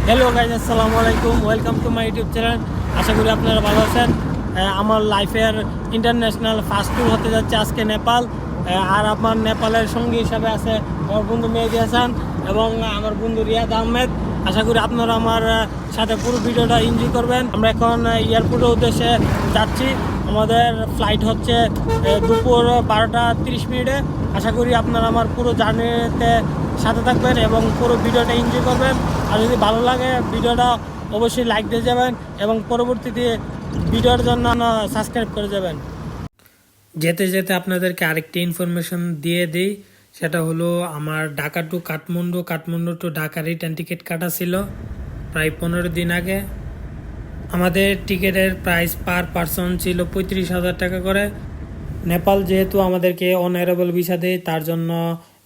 Hello guys, আসসালামু আলাইকুম। Welcome to my YouTube channel. আশা করি আপনারা ভালো আছেন। আমার লাইফের ইন্টারন্যাশনাল ফার্স্ট ট্যুর হতে যাচ্ছে আজকে নেপাল। আর আমার নেপালের সঙ্গী হিসাবে আছে আমার বন্ধু মেহেদি হাসান এবং আমার বন্ধু রিয়াদ আহমেদ। আশা করি আপনারা আমার সাথে পুরো ভিডিওটা এনজয় করবেন। আমরা এখন এয়ারপোর্টের উদ্দেশ্যে যাচ্ছি। আমাদের ফ্লাইট হচ্ছে দুপুর 12:30। আশা করি আপনারা আমার পুরো জার্নিতে সাথে থাকবেন এবং পুরো ভিডিওটা এনজয় করবেন। আর যদি ভালো লাগে ভিডিওটা অবশ্যই লাইক দিয়ে যাবেন এবং পরবর্তীতে ভিডিওর জন্য সাবস্ক্রাইব করে যাবেন। যেতে যেতে আপনাদেরকে আরেকটি ইনফরমেশন দিয়ে দিই, সেটা হলো আমার Dhaka to Kathmandu, Kathmandu to Dhaka return ticket কাটা ছিল প্রায় 15 দিন আগে। আমাদের টিকিটের প্রাইস পার পারসন ছিল 35,000 টাকা করে। নেপাল যেহেতু আমাদেরকে অনারেবল ভিসা দেয়, তার জন্য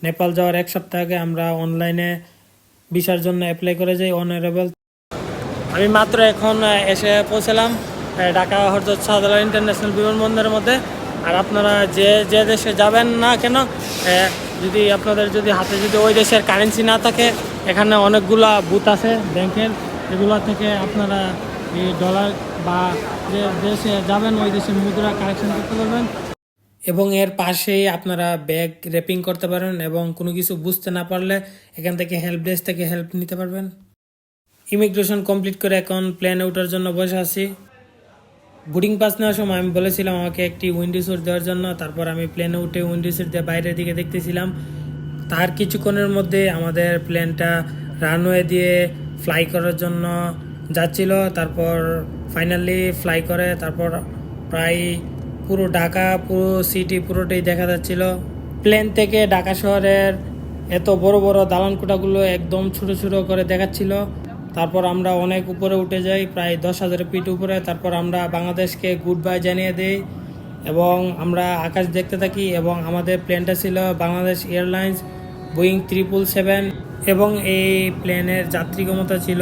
নেপাল যাওয়ার এক সপ্তাহ আগে আমরা অনলাইনে ভিসার জন্য অ্যাপ্লাই করে যাই অনারেবল। আমি মাত্র এখন এসে পৌঁছলাম ঢাকা হযরত শাহজালাল ইন্টারন্যাশনাল বিমানবন্দরের মধ্যে। আর আপনারা যে যে দেশে যাবেন না কেন, যদি আপনাদের হাতে ওই দেশের কারেন্সি না থাকে, এখানে অনেকগুলা বুথ আছে ব্যাংকের, এগুলো থেকে আপনারা এই ডলার বা যে দেশে যাবেন ওই দেশের মুদ্রা কালেকশন করতে পারবেন। এবং এর পাশেই আপনারা ব্যাগ র্যাপিং করতে পারেন এবং কোনো কিছু বুঝতে না পারলে এখান থেকে হেল্প ডেস্ক থেকে হেল্প নিতে পারবেন। ইমিগ্রেশন কমপ্লিট করে এখন প্লেনে ওঠার জন্য বসে আছি। বোর্ডিং পাস নেওয়ার সময় আমি বলেছিলাম আমাকে একটি উইন্ডো সিট দেওয়ার জন্য। তারপর আমি প্লেনে উঠে উইন্ডো সিট দিয়ে বাইরের দিকে দেখতেছিলাম। তার কিছুক্ষণের মধ্যে আমাদের প্লেনটা রানওয়ে দিয়ে ফ্লাই করার জন্য যাচ্ছিল। তারপর ফাইনালি ফ্লাই করে, তারপর প্রায় পুরো ঢাকা, পুরো সিটি পুরোটাই দেখা যাচ্ছিল। প্লেন থেকে ঢাকা শহরের এত বড় বড় দালানকোঠাগুলো একদম ছোট ছোট করে দেখাচ্ছিল। তারপর আমরা অনেক উপরে উঠে যাই, প্রায় 10,000 ফিট উপরে। তারপর আমরা বাংলাদেশকে গুড বাই জানিয়ে দিই এবং আমরা আকাশ দেখতে থাকি। এবং আমাদের প্লেনটা ছিল বাংলাদেশ এয়ারলাইন্স বোয়িং 777 এবং এই প্লেনের যাত্রী ক্ষমতা ছিল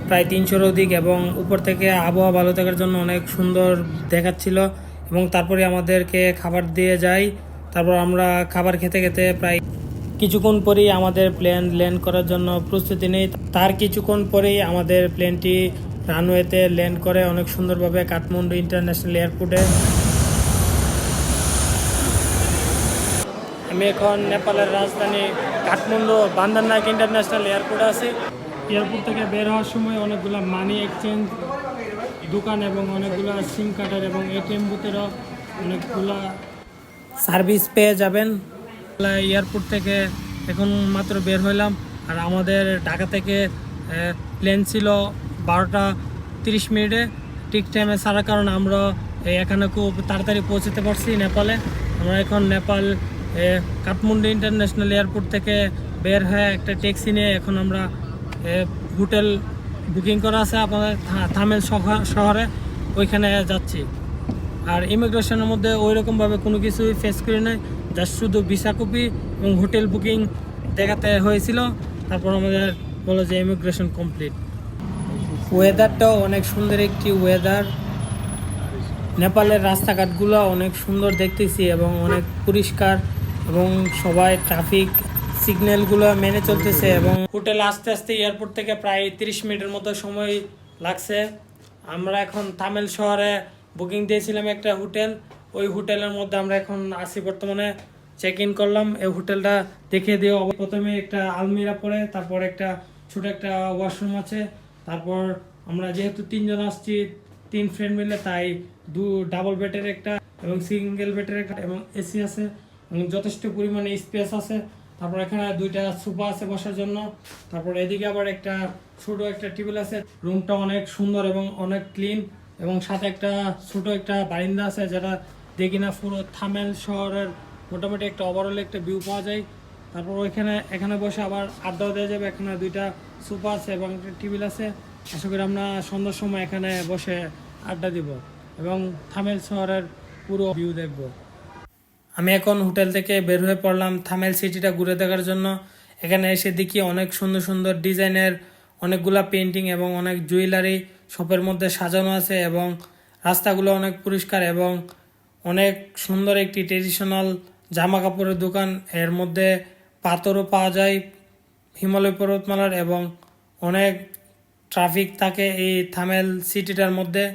প্রায় 300-র অধিক এবং উপর থেকে আবহাওয়া ভালো থাকার জন্য অনেক সুন্দর দেখাচ্ছিল। এবং তারপরে আমাদেরকে খাবার দিয়ে যায়। তারপর আমরা খাবার খেতে খেতে প্রায় কিছুক্ষণ পরেই আমাদের প্লেন ল্যান্ড করার জন্য প্রস্তুতি নেই। তার কিছুক্ষণ পরেই আমাদের প্লেনটি রানওয়েতে ল্যান্ড করে অনেক সুন্দরভাবে কাঠমান্ডু ইন্টারন্যাশনাল এয়ারপোর্টে। আমি এখন নেপালের রাজধানী কাঠমান্ডু বান্দরনায়ক ইন্টারন্যাশনাল এয়ারপোর্টে আছি। এয়ারপোর্ট থেকে বের হওয়ার সময় অনেকগুলো মানি এক্সচেঞ্জ দোকান এবং অনেকগুলো সিম কার্ডের এবং এটিএম বুথেরও অনেকগুলো সার্ভিস পেয়ে যাবেন। এয়ারপোর্ট থেকে এখন মাত্র বের হইলাম। আর আমাদের ঢাকা থেকে প্লেন ছিল 12:30 ঠিক টাইমে ছাড়ার কারণে আমরা এখানে খুব তাড়াতাড়ি পৌঁছতে পারছি নেপালে। আমরা এখন নেপাল কাঠমান্ডু ইন্টারন্যাশনাল এয়ারপোর্ট থেকে বের হয়ে একটা ট্যাক্সি নিয়ে এখন আমরা হোটেল বুকিং করা আছে আপনাদের থামেল শহরে, ওইখানে যাচ্ছি। আর ইমিগ্রেশনের মধ্যে ওই রকমভাবে কোনো কিছুই ফেস করি নাই, জাস্ট শুধু ভিসা কপি এবং হোটেল বুকিং দেখাতে হয়েছিল। তারপর আমাদের বলো যে ইমিগ্রেশন কমপ্লিট। ওয়েদারটাও অনেক সুন্দর একটি ওয়েদার। নেপালের রাস্তাঘাটগুলো অনেক সুন্দর দেখতেছি এবং অনেক পরিষ্কার এবং সবাই ট্রাফিক সিগন্যালগুলো মেনে চলতেছে। এবং হোটেলে আস্তে আস্তে এয়ারপোর্ট থেকে প্রায় 30 মিনিটের মতো সময় লাগছে। আমরা এখন তামিল শহরে বুকিং দিয়েছিলাম একটা হোটেল, ওই হোটেলের মধ্যে আমরা এখন আছি বর্তমানে। চেক ইন করলাম, এই হোটেলটা দেখে দিও। প্রথমে একটা আলমিরা পরে, তারপর একটা ছোট একটা ওয়াশরুম আছে। তারপর আমরা যেহেতু 3 জন আসছি, 3 ফ্রেন্ড মিলে, তাই ডাবল বেডের একটা এবং সিঙ্গেল বেডের একটা এবং এসি আছে এবং যথেষ্ট পরিমাণে স্পেস আছে। তারপর এখানে 2টা সোফা আছে বসার জন্য। তারপর এদিকে আবার একটা ছোট একটা টেবিল আছে। রুমটা অনেক সুন্দর এবং অনেক ক্লিন এবং সাথে একটা ছোট একটা বারিন্দা আছে, যেটা দেখি না পুরো থামেল শহরের মোটামুটি একটা ওভারঅল একটা ভিউ পাওয়া যায়। তারপর এখানে বসে আবার আড্ডাও দেওয়া যাবে। এখানে 2টা সোফা আছে এবং একটা টেবিল আছে। আশা করি আমরা সন্ধ্যার সময় এখানে বসে আড্ডা দিব এবং থামেল শহরের পুরো ভিউ দেখব। আমি এখন হোটেল থেকে বের হয়ে পড়লাম থামেল সিটিটা ঘুরে দেখার জন্য। এখানে এসে দেখি অনেক সুন্দর সুন্দর ডিজাইনের অনেকগুলা পেন্টিং এবং অনেক জুয়েলারি শপের মধ্যে সাজানো আছে এবং রাস্তাগুলো অনেক পরিষ্কার এবং অনেক সুন্দর একটি ট্রেডিশনাল জামা কাপড়ের দোকান। এর মধ্যে পাথরও পাওয়া যায় হিমালয় পর্বতমালার এবং অনেক ট্রাফিক থাকে এই থামেল সিটিটার মধ্যে,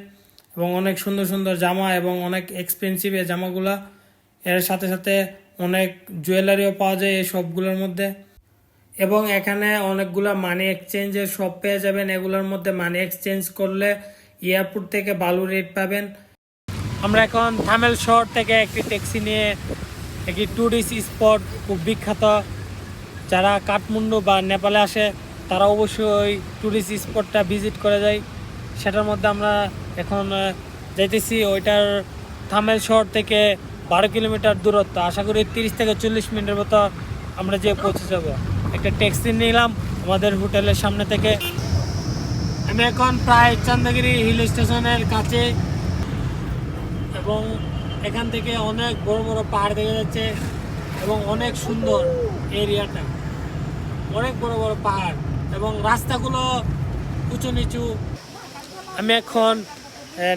এবং অনেক সুন্দর সুন্দর জামা এবং অনেক এক্সপেন্সিভ এই জামাগুলা। এর সাথে সাথে অনেক জুয়েলারিও পাওয়া যায় এই শপগুলোর মধ্যে, এবং এখানে অনেকগুলো মানি এক্সচেঞ্জের শপ পেয়ে যাবেন। এগুলোর মধ্যে মানি এক্সচেঞ্জ করলে এয়ারপোর্ট থেকে ভালো রেট পাবেন। আমরা এখন থামেল শহর থেকে একটি ট্যাক্সি নিয়ে একটি ট্যুরিস্ট স্পট, খুব বিখ্যাত, যারা কাঠমান্ডু বা নেপালে আসে তারা অবশ্যই ওই ট্যুরিস্ট স্পটটা ভিজিট করে যায়। সেটার মধ্যে আমরা এখন যাইতেছি। ওইটার থামেল শহর থেকে 12 কিলোমিটার দূরত্ব। আশা করি 30 থেকে 40 মিনিটের মতো আমরা যেয়ে পৌঁছে যাব। একটা ট্যাক্সি নিলাম আমাদের হোটেলের সামনে থেকে। আমি এখন প্রায় চান্দাগিরি হিল স্টেশনের কাছে, এবং এখান থেকে অনেক বড় বড় পাহাড় দেখা যাচ্ছে এবং অনেক সুন্দর এরিয়াটা, অনেক বড় বড় পাহাড় এবং রাস্তাগুলো উঁচু নিচু। আমি এখন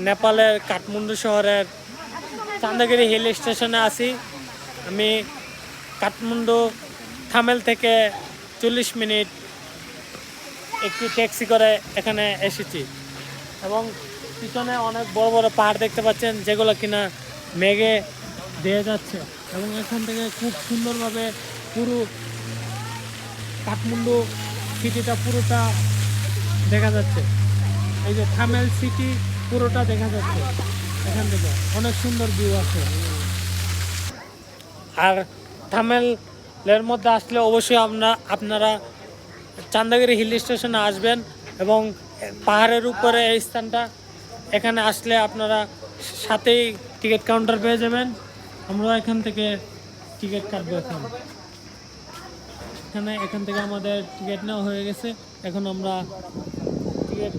নেপালের কাঠমান্ডু শহরের চান্দাগিরি হিল স্টেশনে আছি। আমি কাঠমান্ডু থামেল থেকে 40 মিনিট একটি ট্যাক্সি করে এখানে এসেছি, এবং পিছনে অনেক বড় বড় পাহাড় দেখতে পাচ্ছেন যেগুলো কিনা মেঘে দিয়ে যাচ্ছে, এবং এখান থেকে খুব সুন্দরভাবে পুরো কাঠমান্ডু সিটিটা পুরোটা দেখা যাচ্ছে। এই যে থামেল সিটি পুরোটা দেখা যাচ্ছে এখান থেকে, অনেক সুন্দর ভিউ আছে। আর থামেলের মধ্যে আসলে অবশ্যই আপনারা চান্দাগিরি হিল স্টেশনে আসবেন, এবং পাহাড়ের উপরে এই স্থানটা, এখানে আসলে আপনারা সাথেই টিকিট কাউন্টার পেয়ে যাবেন। আমরা এখান থেকে টিকিট কাটবো। এখান থেকে আমাদের টিকিট নেওয়া হয়ে গেছে। এখন আমরা টিকিট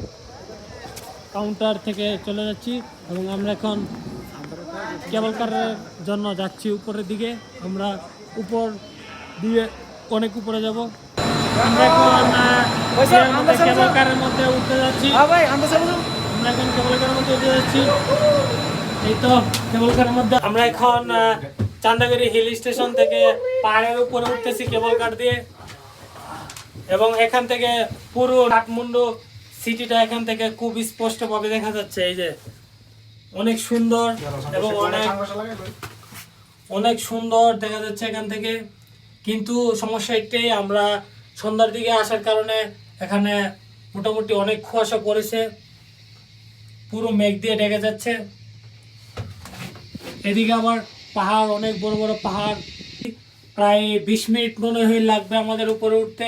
কাউন্টার থেকে চলে যাচ্ছি, এবং আমরা এখন কেবল কারের জন্য যাচ্ছি উপরের দিকে। আমরা উপর দিয়ে অনেক উপরে যাব। আমরা এখন কেবল কারের মধ্যে উঠতে যাচ্ছি। আমরা এখন কেবল কারের মধ্যে উঠতে যাচ্ছি। এই তো কেবল কারের মধ্যে আমরা এখন চান্দাগিরি হিল স্টেশন থেকে পাহাড়ের উপরে উঠতেছি কেবল কার দিয়ে, এবং এখান থেকে পুরো কাঠমান্ডু সিটিটা এখান থেকে খুব স্পষ্টভাবে দেখা যাচ্ছে। এই যে অনেক সুন্দর এবং অনেক সুন্দর দেখা যাচ্ছে এখান থেকে। কিন্তু সমস্যা একটাই, আমরা সন্ধ্যার দিকে আসার কারণে এখানে মোটামুটি অনেক কুয়াশা পড়েছে, পুরো মেঘ দিয়ে ঢেকে যাচ্ছে। এদিকে আবার পাহাড়, অনেক বড় বড় পাহাড়, প্রায় 20 মিনিট মনে হয় লাগবে আমাদের উপরে উঠতে।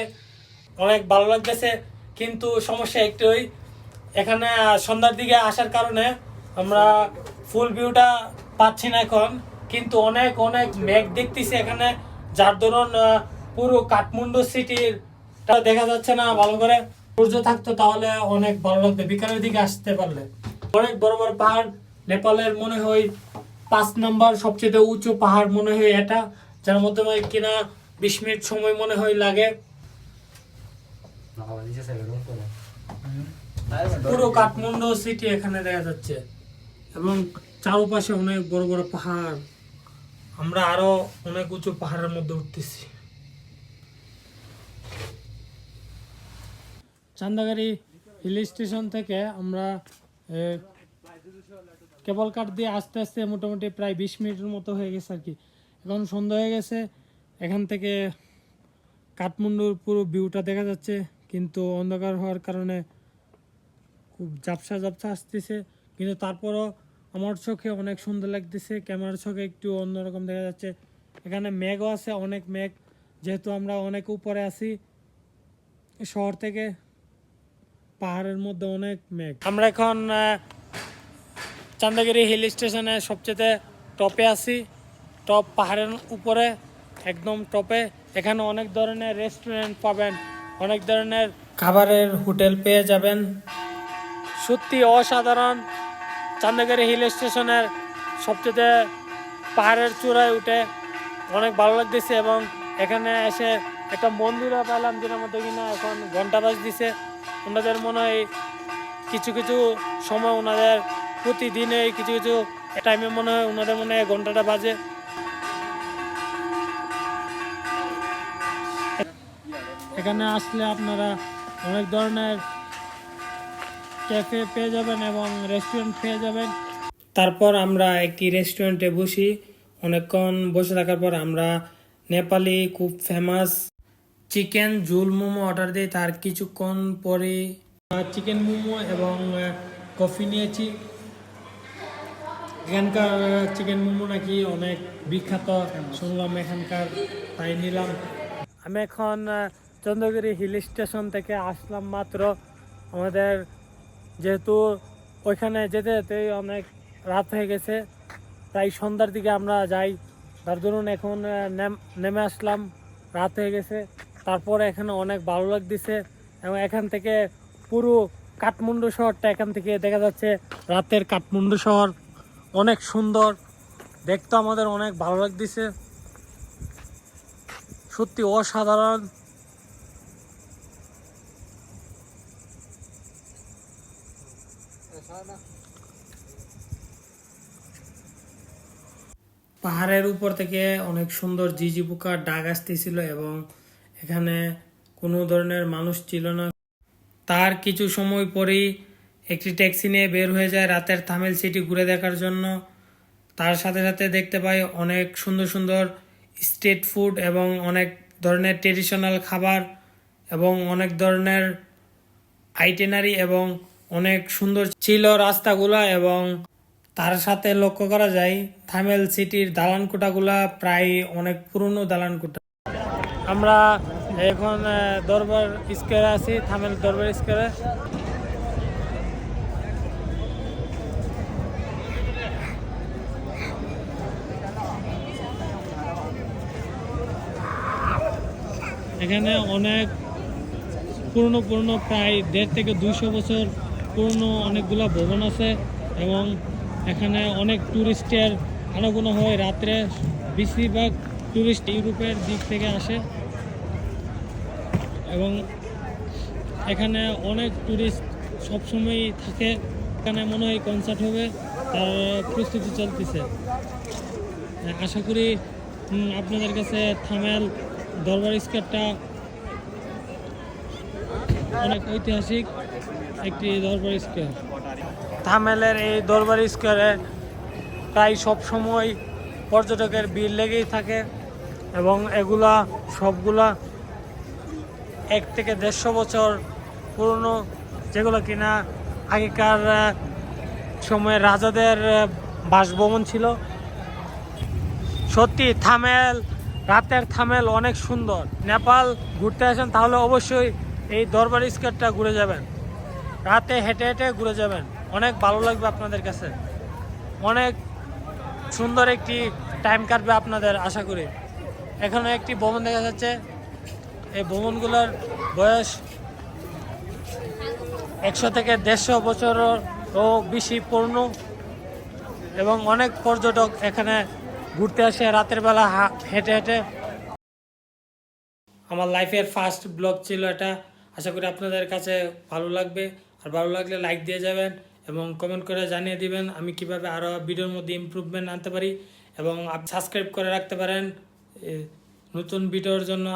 অনেক ভালো লাগতেছে, কিন্তু সমস্যা একটাই, এখানে সন্ধ্যার দিকে আসার কারণে আমরা ফুল ভিউটা পাচ্ছি না এখন, কিন্তু অনেক অনেক মেঘ দেখতেছি এখানে, যার দরুন পুরো কাঠমান্ডু সিটিটা দেখা যাচ্ছে না ভালো করে। সূর্য থাকতো তাহলে অনেক ভালো লাগতো বিকালের দিকে আসতে পারলে। অনেক বড় বড় পাহাড়, নেপালের মনে হয় 5 নম্বর সবচেয়ে উঁচু পাহাড় মনে হয় এটা, যার মধ্যে কিনা 20 মিনিট সময় মনে হয় লাগে। পুরো কাঠমান্ডু সিটি এখানে দেখা যাচ্ছে, এবং চারপাশে অনেক বড় বড় পাহাড়। আমরা আরো অনেক উঁচু পাহাড়ের মধ্যে উঠতেছি। চান্দাগাড়ি হিল স্টেশন থেকে আমরা কেবল কার দিয়ে আস্তে আস্তে মোটামুটি প্রায় 20 মিনিটের মতো হয়ে গেছে আর কি। এখন সন্ধ্যা হয়ে গেছে, এখান থেকে কাঠমান্ডুর পুরো ভিউটা দেখা যাচ্ছে, কিন্তু অন্ধকার হওয়ার কারণে খুব ঝাপসা ঝাপসা আসতেছে, কিন্তু তারপরও আমার চোখে অনেক সুন্দর লাগতেছে। ক্যামেরার চোখে একটু অন্যরকম দেখা যাচ্ছে। এখানে মেঘও আছে, অনেক মেঘ, যেহেতু আমরা অনেক উপরে আছি শহর থেকে, পাহাড়ের মধ্যে অনেক মেঘ। আমরা এখন চান্দাগিরি হিল স্টেশনে সবচেয়ে টপে আছি, টপ পাহাড়ের উপরে একদম টপে। এখানে অনেক ধরনের রেস্টুরেন্ট পাবেন, অনেক ধরনের খাবারের হোটেল পেয়ে যাবেন। সত্যি অসাধারণ। চান্দাগিরি হিল স্টেশনের সবচেয়ে পাহাড়ের চূড়ায় উঠে অনেক ভালো লাগতেছে, এবং এখানে এসে একটা মন্দিরও পেলাম, যেটার মধ্যে কিনা এখন ঘন্টা বাজ দিছে। ওনাদের মনে হয় কিছু কিছু সময়, ওনাদের প্রতিদিনে কিছু কিছু টাইমে মনে হয় ওনাদের মনে হয় ঘন্টাটা বাজে। এখানে আসলে আপনারা অনেক ধরনের ক্যাফে পেয়ে যাবেন এবং রেস্টুরেন্ট পেয়ে যাবেন। তারপর আমরা একটি রেস্টুরেন্টে বসি। অনেকক্ষণ বসে থাকার পর আমরা নেপালি খুব ফেমাস চিকেন ঝুল মোমো অর্ডার দিই। তার কিছুক্ষণ পরে চিকেন মোমো এবং কফি নিয়েছি। এখানকার চিকেন মোমো নাকি অনেক বিখ্যাত শুনলাম এখানকার, তাই নিলাম। আমি এখন চন্দ্রগিরি হিল স্টেশন থেকে আসলাম মাত্র। আমাদের যেহেতু ওইখানে যেতে যেতেই অনেক রাত হয়ে গেছে, তাই সন্ধ্যার দিকে আমরা যাই। তার ধরুন এখন নেমে আসলাম, রাত হয়ে গেছে। তারপরে এখানে অনেক ভালো লাগতেছে এবং এখান থেকে পুরো কাঠমান্ডু শহরটা এখান থেকে দেখা যাচ্ছে। রাতের কাঠমান্ডু শহর অনেক সুন্দর দেখতে, আমাদের অনেক ভালো লাগতেছে, সত্যি অসাধারণ। পাহাড়ের উপর থেকে অনেক সুন্দর ঝিঝি পোকার ডাক আসতেছিল এবং এখানে কোনো ধরনের মানুষ ছিল না। তার কিছু সময় পরেই একটি ট্যাক্সি নিয়ে বের হয়ে যায় রাতের তামিল সিটি ঘুরে দেখার জন্য। তার সাথে সাথে দেখতে পাই অনেক সুন্দর সুন্দর স্ট্রিট ফুড এবং অনেক ধরনের ট্রেডিশনাল খাবার এবং অনেক ধরনের আইটেনারি এবং অনেক সুন্দর ছিল রাস্তাগুলা। এবং তার সাথে লক্ষ্য করা যায় থামেল সিটির দালান কোঠাগুলা প্রায় অনেক পুরনো দালান কোঠা। আমরা এখন দরবার স্কোয়ারে আছি, থামেল দরবার স্কোয়ারে। এখানে অনেক পুরনো পুরনো প্রায় 1.5 থেকে 200 বছর পুরনো অনেকগুলো ভবন আছে এবং এখানে অনেক টুরিস্টের আনাগোনা হয় রাত্রে। বেশিরভাগ টুরিস্ট ইউরোপের দিক থেকে আসে এবং এখানে অনেক টুরিস্ট সবসময়ই থাকে। এখানে মনে হয় কনসার্ট হবে, তার প্রস্তুতি চলতেছে। আশা করি আপনাদের কাছে থামেল দরবার স্কোয়ারটা অনেক ঐতিহাসিক একটি দরবার স্কোয়ার। থামেলের এই দরবার স্কোয়ারে প্রায় সব সময় পর্যটকের ভিড় লেগেই থাকে এবং এগুলা সবগুলা 1 থেকে 150 বছর পুরনো, যেগুলো কিনা আগেকার সময়ে রাজাদের বাসভবন ছিল। সত্যি থামেল, রাতের থামেল অনেক সুন্দর। নেপাল ঘুরতে আসেন তাহলে অবশ্যই এই দরবার স্কোয়ারটা ঘুরে যাবেন, রাতে হেঁটে হেঁটে ঘুরে যাবেন, অনেক ভালো লাগবে আপনাদের কাছে। অনেক সুন্দর একটি টাইম কাটবে আপনাদের আশা করি। এখানে একটি ভবন দেখা যাচ্ছে, এই ভবনগুলোর বয়স 100 থেকে 150 বছরেরও বেশি পুরনো এবং অনেক পর্যটক এখানে ঘুরতে আসে রাতের বেলা হেঁটে হেঁটে। আমার লাইফের ফার্স্ট ব্লগ ছিল এটা। আশা করি আপনাদের কাছে ভালো লাগবে, আর ভালো লাগলে লাইক দিয়ে যাবেন এবং কমেন্ট করে জানিয়ে দিবেন আমি কিভাবে আরও ভিডিওর মধ্যে ইমপ্রুভমেন্ট আনতে পারি। এবং আপনি সাবস্ক্রাইব করে রাখতে পারেন নতুন ভিডিওর জন্য।